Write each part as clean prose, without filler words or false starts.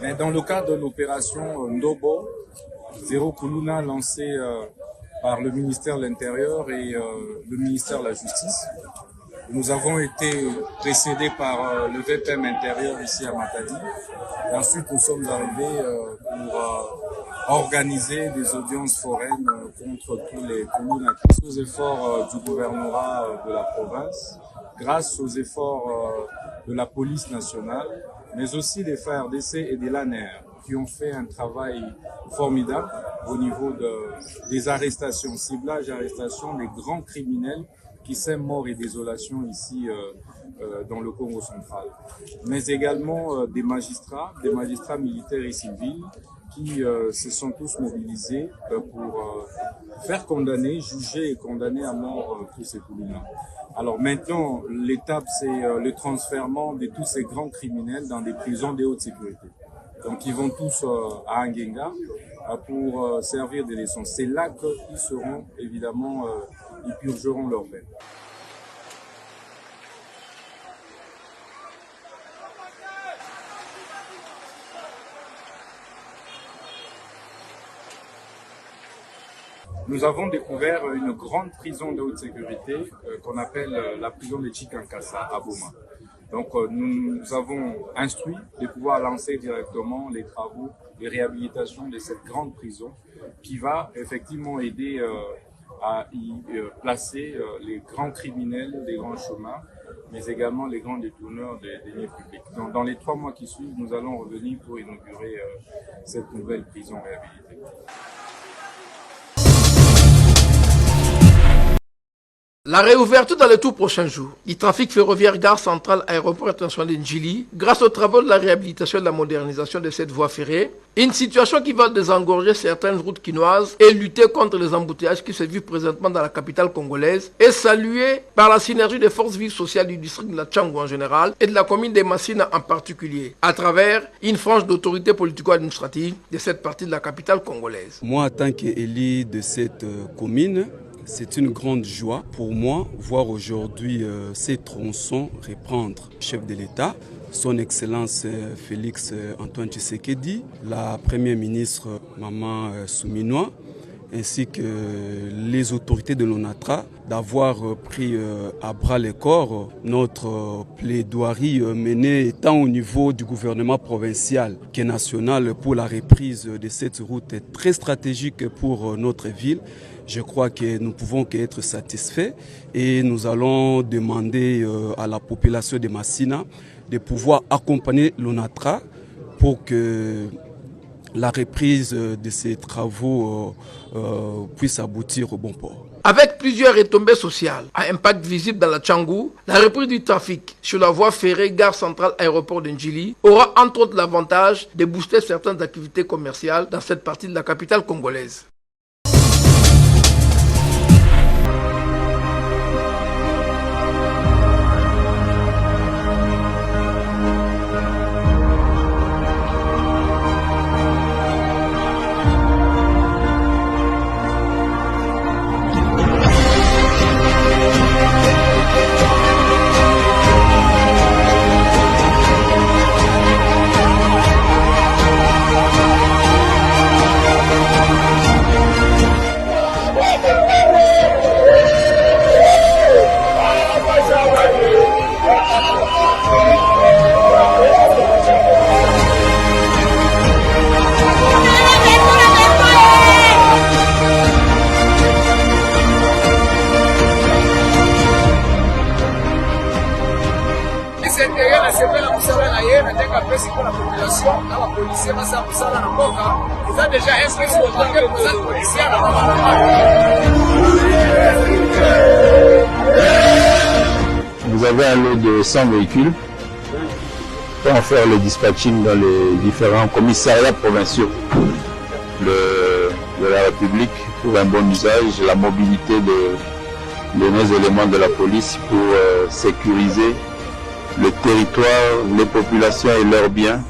Mais dans le cadre de l'opération Ndobo, Zéro Kuluna lancée par le ministère de l'Intérieur et le ministère de la Justice, nous avons été précédés par le VPM intérieur ici à Matadi. Et ensuite, nous sommes arrivés pour organiser des audiences foraines contre tous les communes. Grâce aux efforts du gouvernorat de la province, grâce aux efforts de la police nationale, mais aussi des FARDC et des LANER qui ont fait un travail formidable au niveau des arrestations, ciblage et arrestation des grands criminels qui sèment mort et désolation ici dans le Congo central. Mais également des magistrats militaires et civils qui se sont tous mobilisés pour faire condamner, juger et condamner à mort tous ces criminels. Alors maintenant, l'étape, c'est le transfèrement de tous ces grands criminels dans des prisons de haute sécurité. Donc ils vont tous à Angenga pour servir de leçons. C'est là qu'ils seront, évidemment, ils purgeront leur peine. Nous avons découvert une grande prison de haute sécurité qu'on appelle la prison de Chikankasa à Boma. Donc nous avons instruit de pouvoir lancer directement les travaux de réhabilitation de cette grande prison qui va effectivement aider à y placer les grands criminels des grands chemins, mais également les grands détourneurs des deniers publics. Donc, dans les 3 mois qui suivent, nous allons revenir pour inaugurer cette nouvelle prison réhabilitée. La réouverture dans les tout prochains jours du trafic ferroviaire gare centrale aéroport international de Njili, grâce aux travaux de la réhabilitation et de la modernisation de cette voie ferrée, une situation qui va désengorger certaines routes quinoises et lutter contre les embouteillages qui se vivent présentement dans la capitale congolaise, est saluée par la synergie des forces vives sociales du district de la Tchangou en général et de la commune de Massina en particulier, à travers une frange d'autorité politico-administrative de cette partie de la capitale congolaise. Moi, en tant qu'élu de cette commune, c'est une grande joie pour moi voir aujourd'hui ces tronçons reprendre. Chef de l'État, son Excellence Félix Antoine Tshisekedi, la Première ministre Maman Souminois, ainsi que les autorités de l'ONATRA, d'avoir pris à bras le corps notre plaidoirie menée tant au niveau du gouvernement provincial que national pour la reprise de cette route très stratégique pour notre ville. Je crois que nous pouvons être satisfaits et nous allons demander à la population de Massina de pouvoir accompagner l'ONATRA pour que la reprise de ces travaux puisse aboutir au bon port. Avec plusieurs retombées sociales à impact visible dans la Tchangou, la reprise du trafic sur la voie ferrée gare centrale aéroport de Njili aura entre autres l'avantage de booster certaines activités commerciales dans cette partie de la capitale congolaise. Vous avez un lot de 100 véhicules pour en faire le dispatching dans les différents commissariats provinciaux de la République pour un bon usage, la mobilité de nos éléments de la police pour sécuriser le territoire, les populations et leurs biens,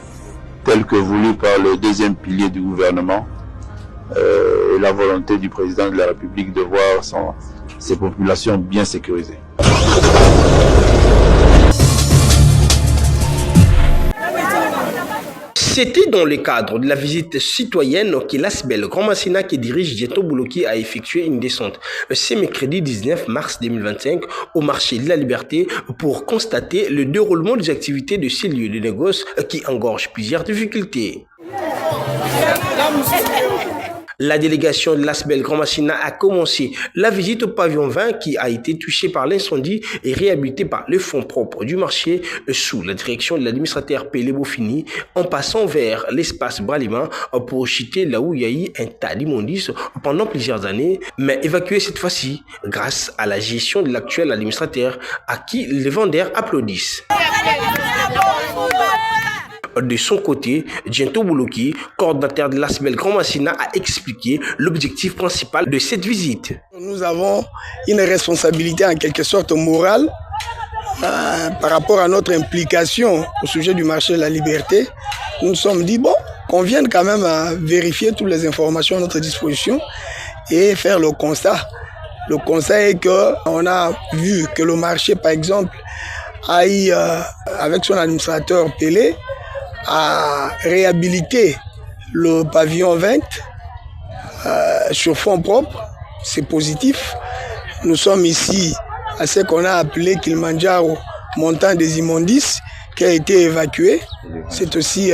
tels que voulu par le deuxième pilier du gouvernement et la volonté du président de la République de voir ces populations bien sécurisées. C'était dans le cadre de la visite citoyenne que l'ASBEL Grand Massina qui dirige Dieto Bouloki a effectué une descente ce mercredi 19 mars 2025 au marché de la Liberté pour constater le déroulement des activités de ces lieux de négoce qui engorgent plusieurs difficultés. La délégation de l'ASBEL Grand Massina a commencé la visite au pavillon 20 qui a été touché par l'incendie et réhabilité par le fonds propre du marché sous la direction de l'administrateur Pélé Bofini en passant vers l'espace Bralima pour chuter là où il y a eu un tas d'immondices pendant plusieurs années, mais évacué cette fois-ci grâce à la gestion de l'actuel administrateur à qui les vendeurs applaudissent. De son côté, Dieto Bouloki, coordinateur de l'ASBEL Grand Massina, a expliqué l'objectif principal de cette visite. Nous avons une responsabilité en quelque sorte morale par rapport à notre implication au sujet du marché de la liberté. Nous nous sommes dit, qu'on vienne quand même à vérifier toutes les informations à notre disposition et faire le constat. Le constat est qu'on a vu que le marché, par exemple, a eu, avec son administrateur Pélé, à réhabiliter le pavillon 20 sur fonds propres. C'est positif. Nous sommes ici à ce qu'on a appelé Kilimanjaro, montant des immondices, qui a été évacué. C'est aussi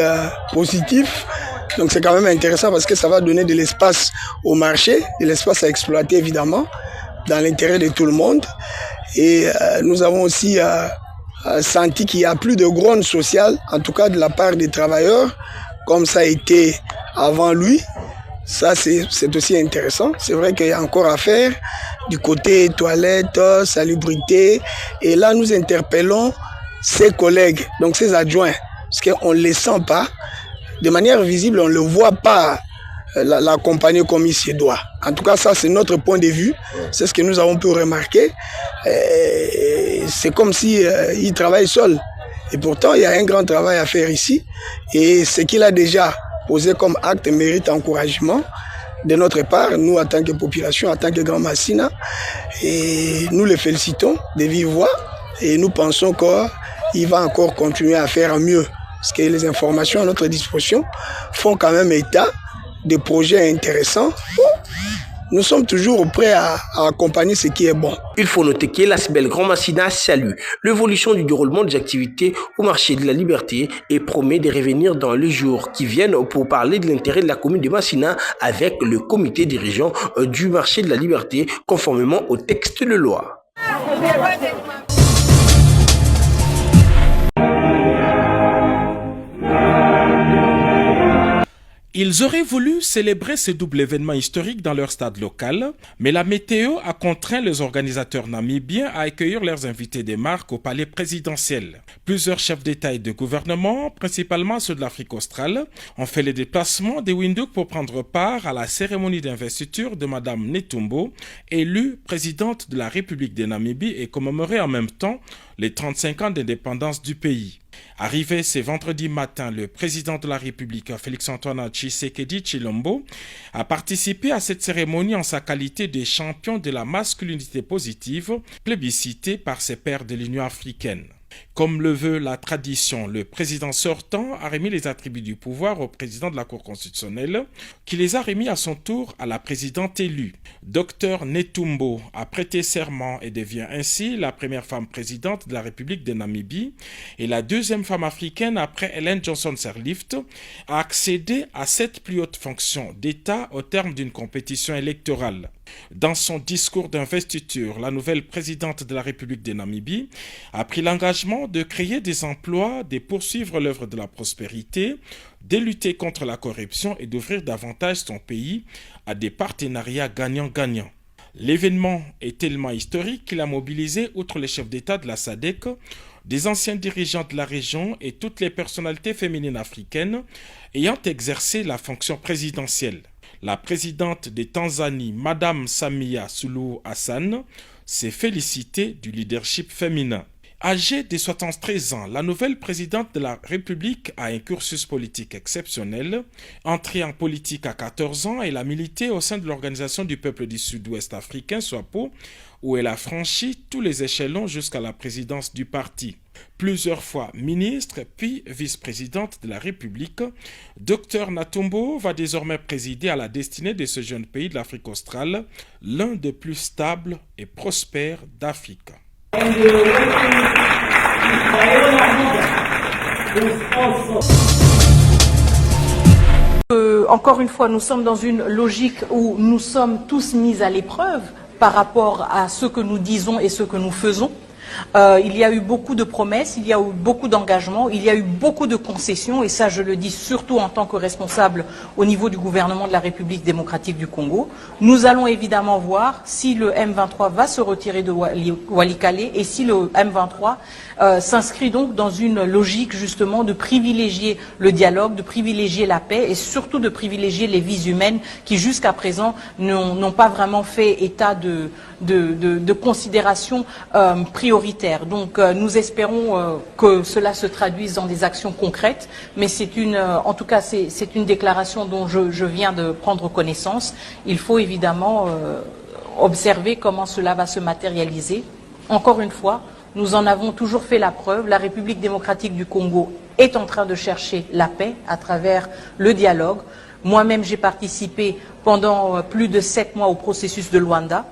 positif. Donc c'est quand même intéressant parce que ça va donner de l'espace au marché, de l'espace à exploiter évidemment, dans l'intérêt de tout le monde. Et nous avons aussi senti qu'il n'y a plus de grogne sociale, en tout cas de la part des travailleurs, comme ça a été avant lui. Ça, c'est aussi intéressant. C'est vrai qu'il y a encore à faire du côté toilettes, salubrité. Et là, nous interpellons ses collègues, donc ses adjoints, parce qu'on ne les sent pas. De manière visible, on ne le voit pas l'accompagner comme il se doit. En tout cas, ça, c'est notre point de vue. C'est ce que nous avons pu remarquer. C'est comme si il travaille seul. Et pourtant, il y a un grand travail à faire ici. Et ce qu'il a déjà posé comme acte mérite encouragement de notre part, nous, en tant que population, en tant que Grand Massina. Et nous le félicitons de vive voix. Et nous pensons qu'il va encore continuer à faire mieux. Parce que les informations à notre disposition font quand même état des projets intéressants. Nous sommes toujours prêts à accompagner ce qui est bon. Il faut noter que l'ASBEL Grand Massina salue l'évolution du déroulement des activités au marché de la Liberté et promet de revenir dans les jours qui viennent pour parler de l'intérêt de la commune de Massina avec le comité dirigeant du marché de la Liberté conformément au texte de loi. Ils auraient voulu célébrer ce double événement historique dans leur stade local, mais la météo a contraint les organisateurs namibiens à accueillir leurs invités des marques au palais présidentiel. Plusieurs chefs d'État et de gouvernement, principalement ceux de l'Afrique australe, ont fait le déplacement de Windhoek pour prendre part à la cérémonie d'investiture de Madame Netumbo, élue présidente de la République de Namibie et commémorer en même temps les 35 ans d'indépendance du pays. Arrivé ce vendredi matin, le président de la République, Félix-Antoine Tshisekedi Tshilombo, a participé à cette cérémonie en sa qualité de champion de la masculinité positive, plébiscité par ses pairs de l'Union africaine. Comme le veut la tradition, le président sortant a remis les attributs du pouvoir au président de la Cour constitutionnelle, qui les a remis à son tour à la présidente élue. Dr Netumbo a prêté serment et devient ainsi la première femme présidente de la République de Namibie et la deuxième femme africaine après Ellen Johnson Sirleaf à accéder à cette plus haute fonction d'État au terme d'une compétition électorale. Dans son discours d'investiture, la nouvelle présidente de la République de Namibie a pris l'engagement de créer des emplois, de poursuivre l'œuvre de la prospérité, de lutter contre la corruption et d'ouvrir davantage son pays à des partenariats gagnant-gagnant. L'événement est tellement historique qu'il a mobilisé, outre les chefs d'État de la SADC, des anciens dirigeants de la région et toutes les personnalités féminines africaines ayant exercé la fonction présidentielle. La présidente de Tanzanie, Madame Samia Suluhu Hassan, s'est félicitée du leadership féminin. Âgée de 73 ans, la nouvelle présidente de la République a un cursus politique exceptionnel. Entrée en politique à 14 ans, elle a milité au sein de l'Organisation du peuple du Sud-Ouest africain, SWAPO, où elle a franchi tous les échelons jusqu'à la présidence du parti. Plusieurs fois ministre, puis vice-présidente de la République, Dr Natumbo va désormais présider à la destinée de ce jeune pays de l'Afrique australe, l'un des plus stables et prospères d'Afrique. Encore une fois, nous sommes dans une logique où nous sommes tous mis à l'épreuve par rapport à ce que nous disons et ce que nous faisons. Il y a eu beaucoup de promesses, il y a eu beaucoup d'engagements, il y a eu beaucoup de concessions, et ça je le dis surtout en tant que responsable au niveau du gouvernement de la République démocratique du Congo. Nous allons évidemment voir si le M23 va se retirer de Walikale et si le M23 s'inscrit donc dans une logique justement de privilégier le dialogue, de privilégier la paix et surtout de privilégier les vies humaines qui jusqu'à présent n'ont pas vraiment fait état de considération prioritaire. Donc nous espérons que cela se traduise dans des actions concrètes, mais en tout cas c'est une déclaration dont je viens de prendre connaissance. Il faut évidemment observer comment cela va se matérialiser. Encore une fois, nous en avons toujours fait la preuve. La République démocratique du Congo est en train de chercher la paix à travers le dialogue. Moi-même, j'ai participé pendant plus de 7 mois au processus de Luanda.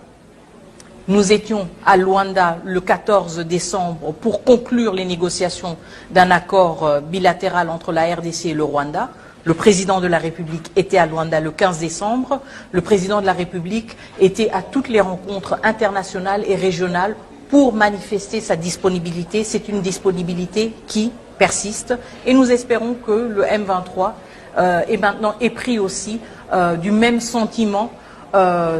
Nous étions à Luanda le 14 décembre pour conclure les négociations d'un accord bilatéral entre la RDC et le Rwanda. Le président de la République était à Luanda le 15 décembre. Le président de la République était à toutes les rencontres internationales et régionales pour manifester sa disponibilité. C'est une disponibilité qui persiste et nous espérons que le M23 est maintenant épris aussi du même sentiment,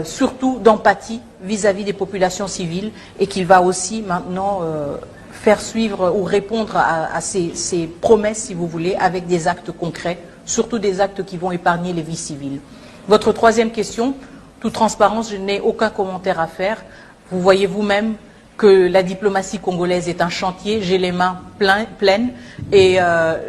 surtout d'empathie vis-à-vis des populations civiles, et qu'il va aussi maintenant faire suivre ou répondre à ces promesses, si vous voulez, avec des actes concrets, surtout des actes qui vont épargner les vies civiles. Votre troisième question, toute transparence, je n'ai aucun commentaire à faire. Vous voyez vous-même que la diplomatie congolaise est un chantier, j'ai les mains pleines et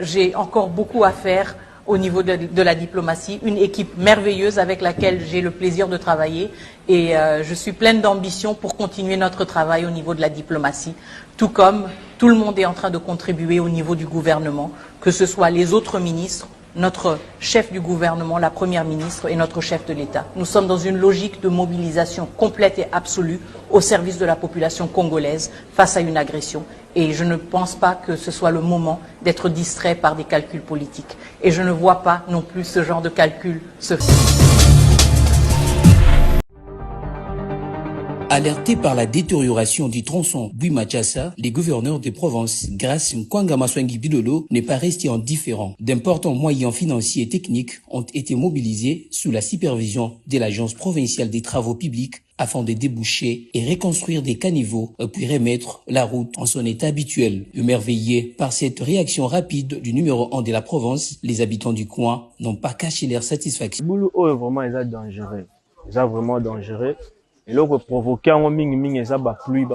j'ai encore beaucoup à faire au niveau de la diplomatie, une équipe merveilleuse avec laquelle j'ai le plaisir de travailler et je suis pleine d'ambition pour continuer notre travail au niveau de la diplomatie, tout comme tout le monde est en train de contribuer au niveau du gouvernement, que ce soit les autres ministres, notre chef du gouvernement, la première ministre et notre chef de l'État. Nous sommes dans une logique de mobilisation complète et absolue au service de la population congolaise face à une agression. Et je ne pense pas que ce soit le moment d'être distrait par des calculs politiques. Et je ne vois pas non plus ce genre de calcul se faire. Alertés par la détérioration du tronçon Bui-Machassa, les gouverneurs des provinces, Grace Nkwanga Maswangi Bilolo, n'est pas resté indifférent. D'importants moyens financiers et techniques ont été mobilisés sous la supervision de l'Agence provinciale des travaux publics afin de déboucher et reconstruire des caniveaux puis remettre la route en son état habituel. Émerveillés par cette réaction rapide du numéro 1 de la province, les habitants du coin n'ont pas caché leur satisfaction. Boulou est vraiment dangereux. C'est vraiment dangereux. Et là, on peut provoquer un ming ça ba pluie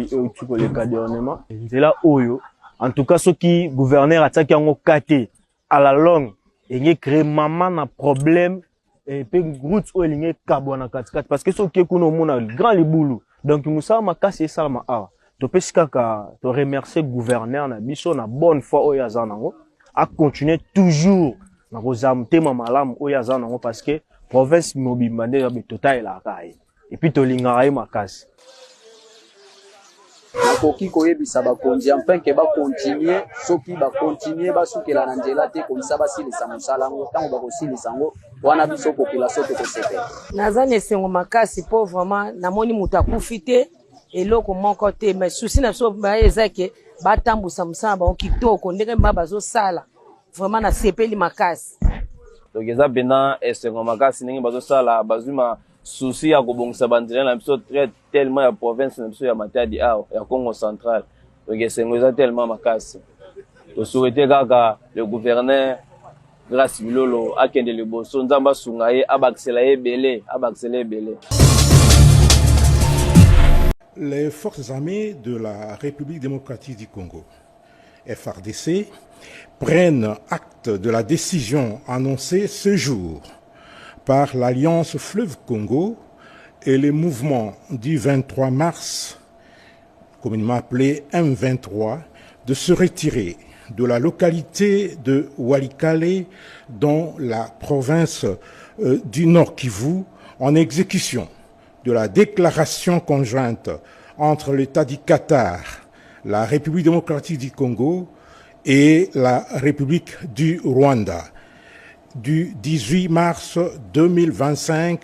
tu peux le cadrement. C'est là oyo. En tout cas, ceux qui gouverneur attaque en kate à la longue et il crée maman un problème et puis route où il y a carbone 4 parce que ceux qui kuno mona grand les boulou. Donc musa makasi ça ma a. To pesika ka to remercier gouverneur na biso na bonne foi oya zanango à continuer toujours na kozamte mamalam oya zanango parce que province mobimande ya total la kai. Et puis tolinga makasi. Nakoki koyebisa bakonzi enfin ke ba continuer soki ba continuer ba sukela na nzela te komisa basilisa mosala ngo tango ba kosilisa ngo wana biso population te kosepe. Nazane sengo makasi po vraiment namoni mutu akufi te eloko moko te mais souci na so ba ezake batambusa musala ba kitoko ndenge mba bazosala vraiment na sepeli makasi. Donc eza bena esengo makasi ndenge bazosala bazuma souci ya kobongisa bandela na biso tellement ya province na biso ya Matadi ya Congo central. Donc esengo eza tellement makasi. To souhaiter kaka le gouverneur Grace Bilolo akende le boso nzamba sunga ye abaksela ebele. Les forces armées de la République démocratique du Congo, FARDC, prennent acte de la décision annoncée ce jour par l'Alliance Fleuve Congo et les mouvements du 23 mars, communément appelé M23, de se retirer de la localité de Walikale dans la province du Nord Kivu en exécution de la déclaration conjointe entre l'État du Qatar, la République démocratique du Congo et la République du Rwanda du 18 mars 2025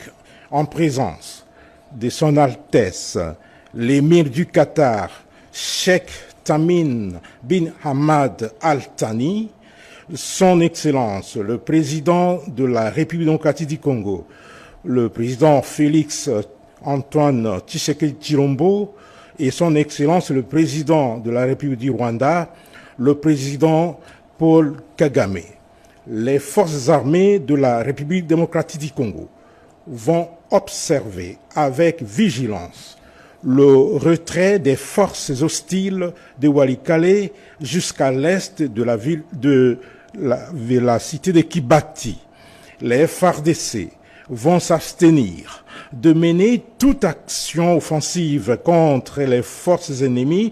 en présence de Son Altesse l'émir du Qatar, Cheikh Tamim bin Hamad Al Thani, Son Excellence le président de la République démocratique du Congo, le président Félix Antoine Tshisekedi Tshilombo et Son Excellence le président de la République du Rwanda, le président Paul Kagame. Les forces armées de la République démocratique du Congo vont observer avec vigilance le retrait des forces hostiles de Walikale jusqu'à l'est de la ville de la cité de Kibati. Les FARDC vont s'abstenir de mener toute action offensive contre les forces ennemies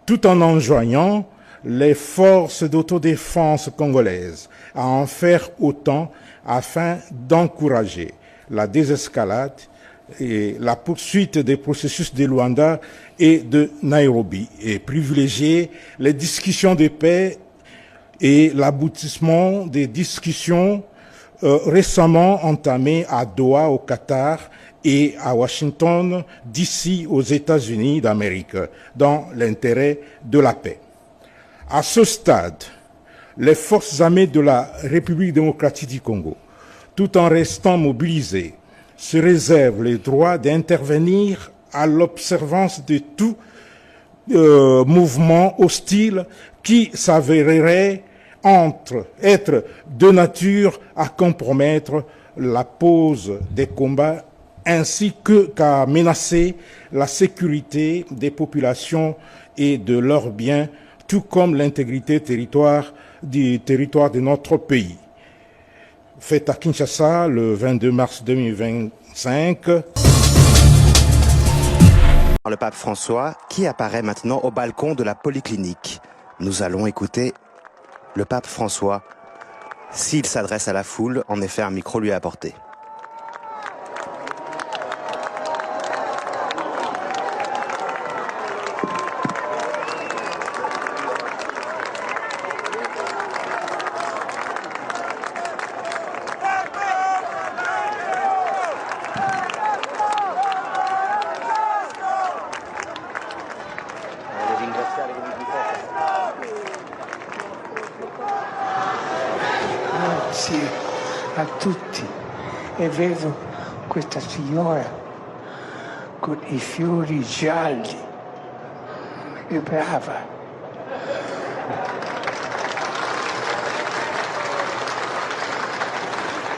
tout en enjoignant les forces d'autodéfense congolaises à en faire autant afin d'encourager la désescalade et la poursuite des processus de Luanda et de Nairobi et privilégier les discussions de paix et l'aboutissement des discussions récemment entamées à Doha au Qatar et à Washington d'ici aux États-Unis d'Amérique dans l'intérêt de la paix. À ce stade, les forces armées de la République démocratique du Congo, tout en restant mobilisées, se réservent le droit d'intervenir à l'observance de tout mouvement hostile qui s'avérerait être de nature à compromettre la pause des combats ainsi qu'à menacer la sécurité des populations et de leurs biens, tout comme l'intégrité du territoire de notre pays. Fait à Kinshasa le 22 mars 2025. Le pape François qui apparaît maintenant au balcon de la polyclinique. Nous allons écouter le pape François s'il s'adresse à la foule. En effet, un micro lui est apporté. Grazie a tutti e vedo questa signora con i fiori gialli, è brava.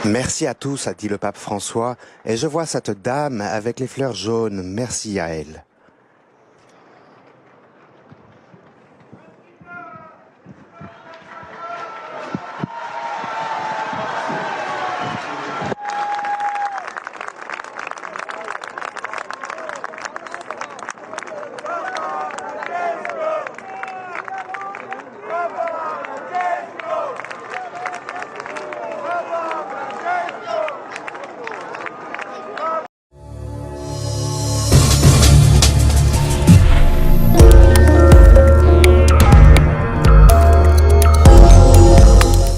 Merci à tous, a dit le pape François, et je vois cette dame avec les fleurs jaunes, merci à elle.